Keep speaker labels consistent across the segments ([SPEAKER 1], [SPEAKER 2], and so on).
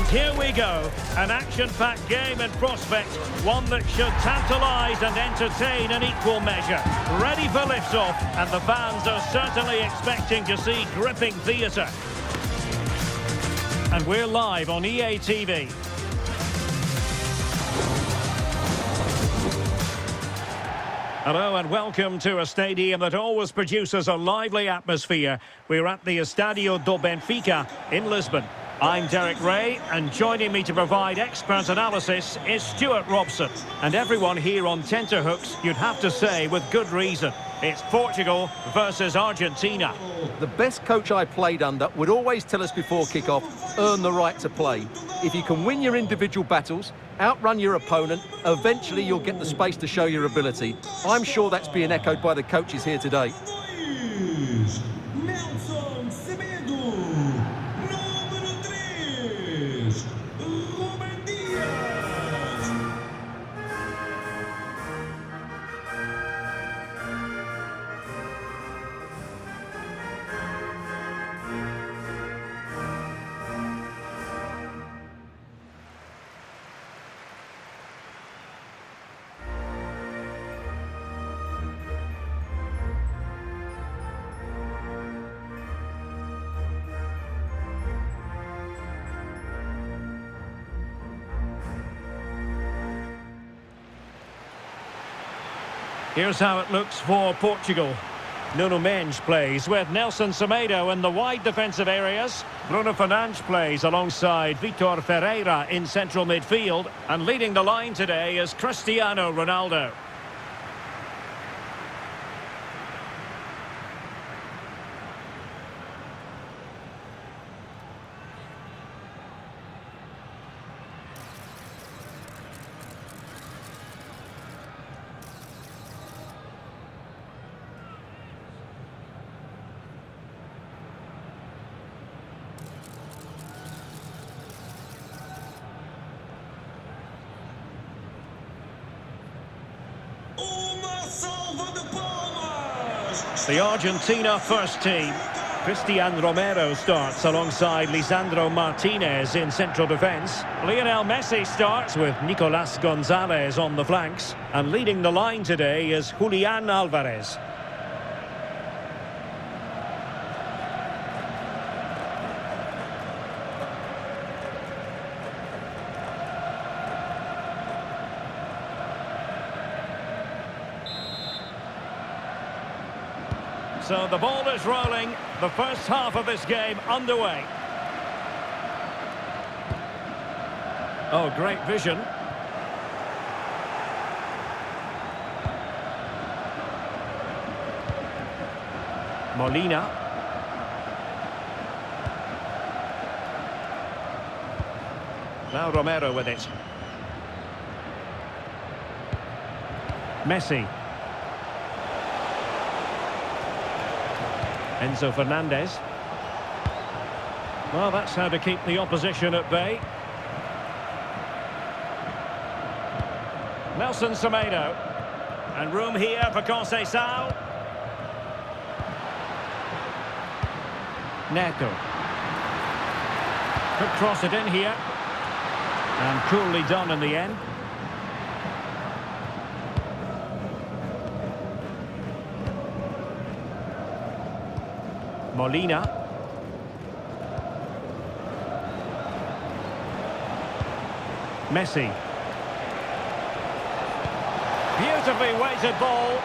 [SPEAKER 1] And here we go, an action-packed game in prospect, one that should tantalise and entertain in equal measure. Ready for liftoff, and the fans are certainly expecting to see gripping theatre. And we're live on EA TV. Hello and welcome to a stadium that always produces a lively atmosphere. We're at the Estadio do Benfica in Lisbon. I'm Derek Ray, and joining me to provide expert analysis is Stuart Robson. And everyone here on tenterhooks, you'd have to say with good reason. It's Portugal versus Argentina.
[SPEAKER 2] The best coach I played under would always tell us before kick-off, earn the right to play. If you can win your individual battles, outrun your opponent, eventually you'll get the space to show your ability. I'm sure that's being echoed by the coaches here today.
[SPEAKER 1] Here's how it looks for Portugal. Nuno Mendes plays with Nelson Semedo in the wide defensive areas. Bruno Fernandes plays alongside Vitor Ferreira in central midfield. And leading the line today is Cristiano Ronaldo. The Argentina first team. Cristian Romero starts alongside Lisandro Martínez in central defence. Lionel Messi starts with Nicolas Gonzalez on the flanks. And leading the line today is Julián Álvarez. So the ball is rolling, the first half of this game underway. Oh, great vision. Molina. Now Romero with it. Messi. Enzo Fernandes. Well, that's how to keep the opposition at bay. Nelson Semedo. And room here for Conceição. Neto. Could cross it in here. And coolly done in the end. Molina. Messi. Beautifully weighted ball.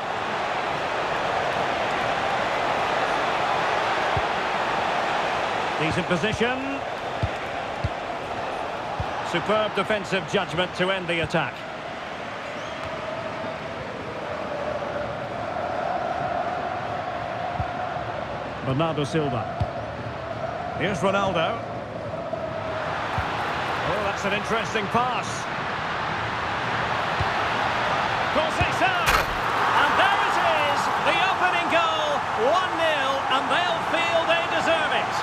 [SPEAKER 1] Decent position. Superb defensive judgment to end the attack. Bernardo Silva. Here's Ronaldo. Oh, that's an interesting pass. Conceição! And there it is, the opening goal, 1-0, and they'll feel they deserve it.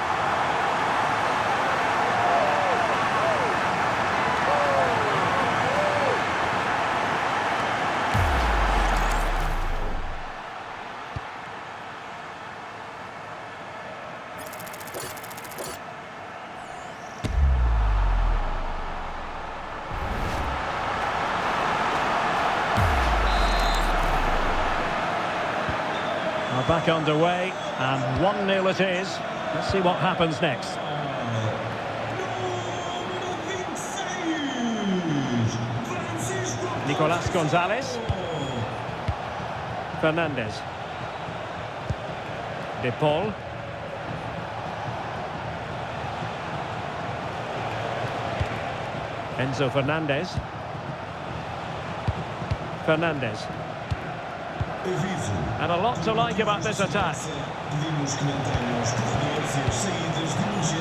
[SPEAKER 1] Well, back underway, and 1-0 it is. Let's see what happens next. Nicolas Gonzalez. Fernandes. De Paul. Enzo Fernandes. Fernandes. And a lot to like about this attack.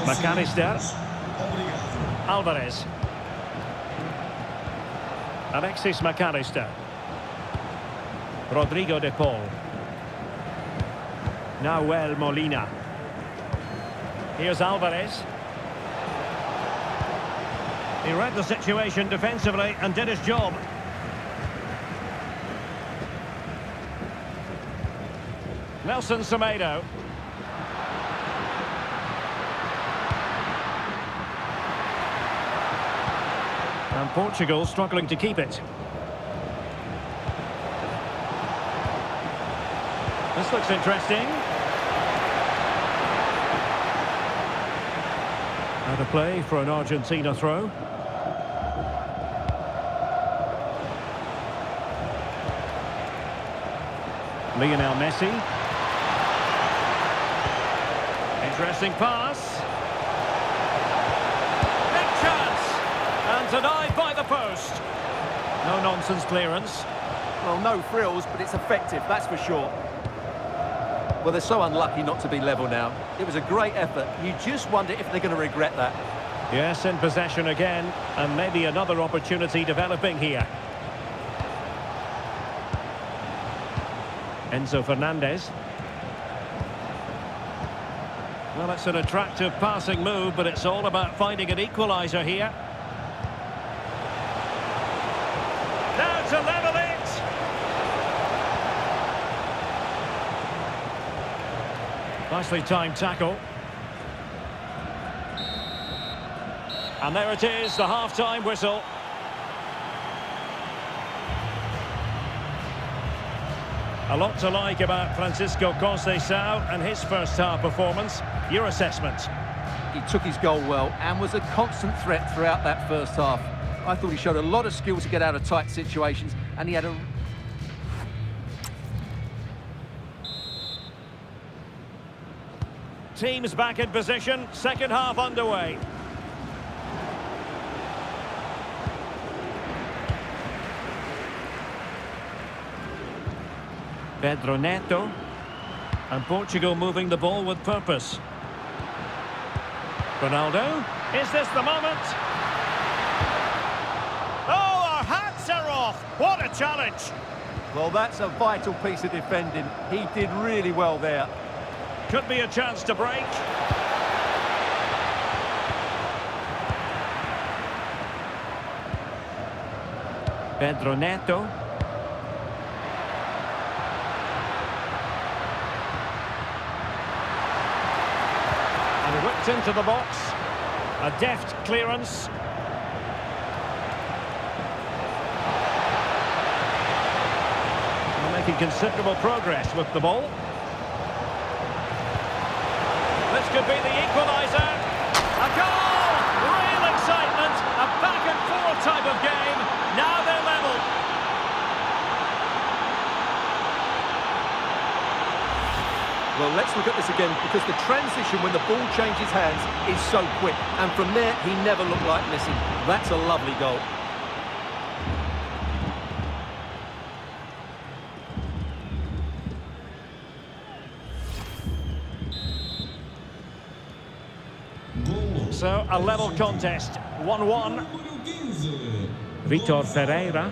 [SPEAKER 1] McAllister. Álvarez. Alexis McAllister. Rodrigo de Paul. Nahuel Molina. Here's Álvarez. He read the situation defensively and did his job. Nelson Semedo. And Portugal struggling to keep it. This looks interesting. Out of play for an Argentina throw. Lionel Messi. Interesting pass. Big chance. And denied by the post. No nonsense clearance.
[SPEAKER 2] Well, no frills, but it's effective, that's for sure. Well, they're so unlucky not to be level now. It was a great effort. You just wonder if they're going to regret that.
[SPEAKER 1] Yes, in possession again. And maybe another opportunity developing here. Enzo Fernandez. Well, it's an attractive passing move, but it's all about finding an equaliser here. Now to level it! Nicely timed tackle. And there it is, the half-time whistle. A lot to like about Francisco Conceição and his first-half performance. Your assessment?
[SPEAKER 2] He took his goal well and was a constant threat throughout that first half. I thought he showed a lot of skill to get out of tight situations, and he had a...
[SPEAKER 1] Teams back in position, second half underway. Pedro Neto. And Portugal moving the ball with purpose. Ronaldo. Is this the moment? Oh, our hats are off. What a challenge.
[SPEAKER 2] Well, that's a vital piece of defending. He did really well there.
[SPEAKER 1] Could be a chance to break. Pedro Neto. And whipped into the box. A deft clearance. They're making considerable progress with the ball. This could be the equaliser. A goal! Real excitement. A back-and-forth type of game. Now they're level.
[SPEAKER 2] Well, let's look at this again, because the transition when the ball changes hands is so quick. And from there, he never looked like missing. That's a lovely goal.
[SPEAKER 1] So, a level contest, 1-1. Vitor Ferreira.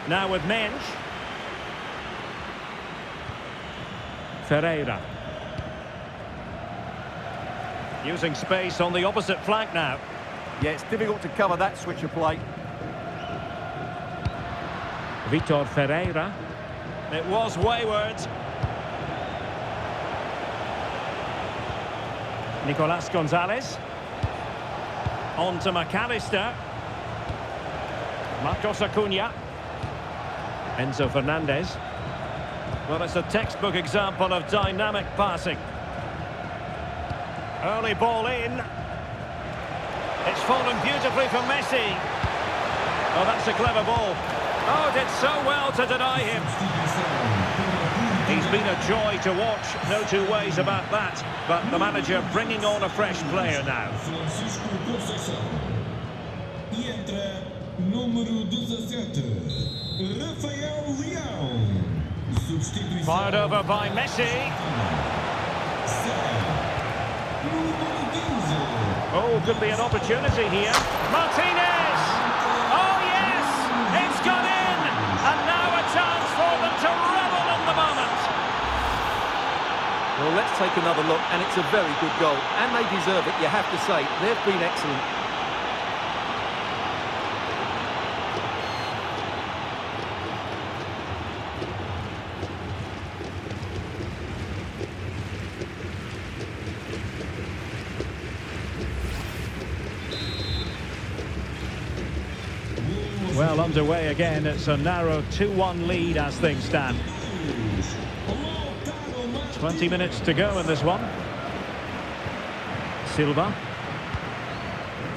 [SPEAKER 1] Now with Mendes. Ferreira. Using space on the opposite flank now.
[SPEAKER 2] Yeah, it's difficult to cover that switch of play.
[SPEAKER 1] Vitor Ferreira. It was wayward. Nicolas Gonzalez. On to McAllister. Marcos Acuna. Enzo Fernandez. Well, it's a textbook example of dynamic passing. Early ball in. It's fallen beautifully from Messi. Oh, that's a clever ball. Oh, did so well to deny him. He's been a joy to watch, no two ways about that. But the manager bringing on a fresh player now.
[SPEAKER 3] Rafael Leão.
[SPEAKER 1] Fired over by Messi. Oh, could be an opportunity here. Martínez! Oh, yes! It's gone in! And now a chance for them to revel in the moment.
[SPEAKER 2] Well, let's take another look, and it's a very good goal. And they deserve it, you have to say. They've been excellent.
[SPEAKER 1] Well, underway again. It's a narrow 2-1 lead as things stand. 20 minutes to go in this one. Silva.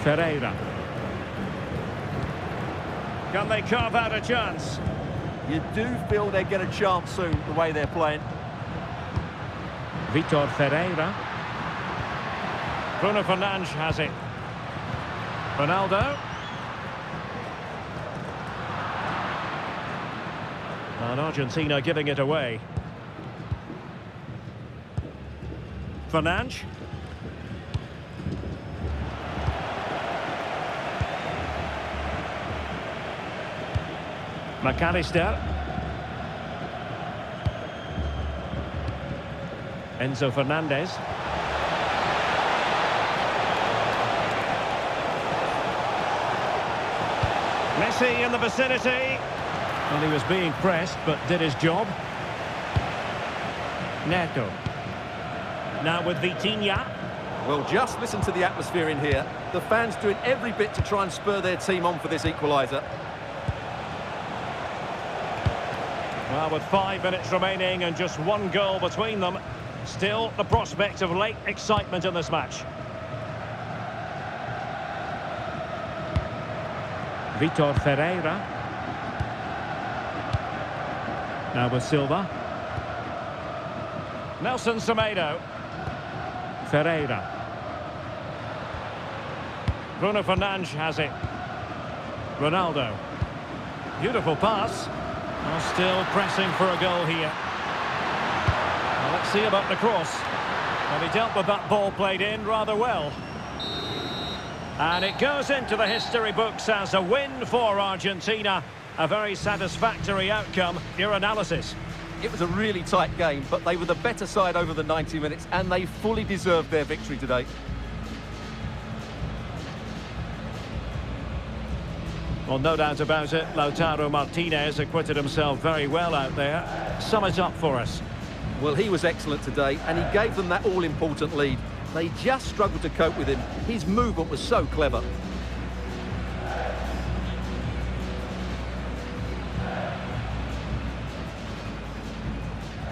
[SPEAKER 1] Ferreira. Can they carve out a chance?
[SPEAKER 2] You do feel they get a chance soon, the way they're playing.
[SPEAKER 1] Vitor Ferreira. Bruno Fernandes has it. Ronaldo. And Argentina giving it away. Fernandes. Allister. Enzo Fernandes. Messi in the vicinity. Well, he was being pressed, but did his job. Neto. Now with Vitinha.
[SPEAKER 2] Well, just listen to the atmosphere in here. The fans doing every bit to try and spur their team on for this equaliser.
[SPEAKER 1] Well, with 5 minutes remaining and just one goal between them, still the prospect of late excitement in this match. Vitor Ferreira. Now with Silva. Nelson Semedo. Ferreira. Bruno Fernandes has it. Ronaldo. Beautiful pass. Well, still pressing for a goal here. Well, let's see about the cross. Well, he dealt with that ball played in rather well. And it goes into the history books as a win for Argentina. A very satisfactory outcome. Your analysis?
[SPEAKER 2] It was a really tight game, but they were the better side over the 90 minutes, and they fully deserved their victory today.
[SPEAKER 1] Well, no doubt about it, Lautaro Martínez acquitted himself very well out there. Sum it up for us.
[SPEAKER 2] Well, he was excellent today, and he gave them that all-important lead. They just struggled to cope with him. His movement was so clever.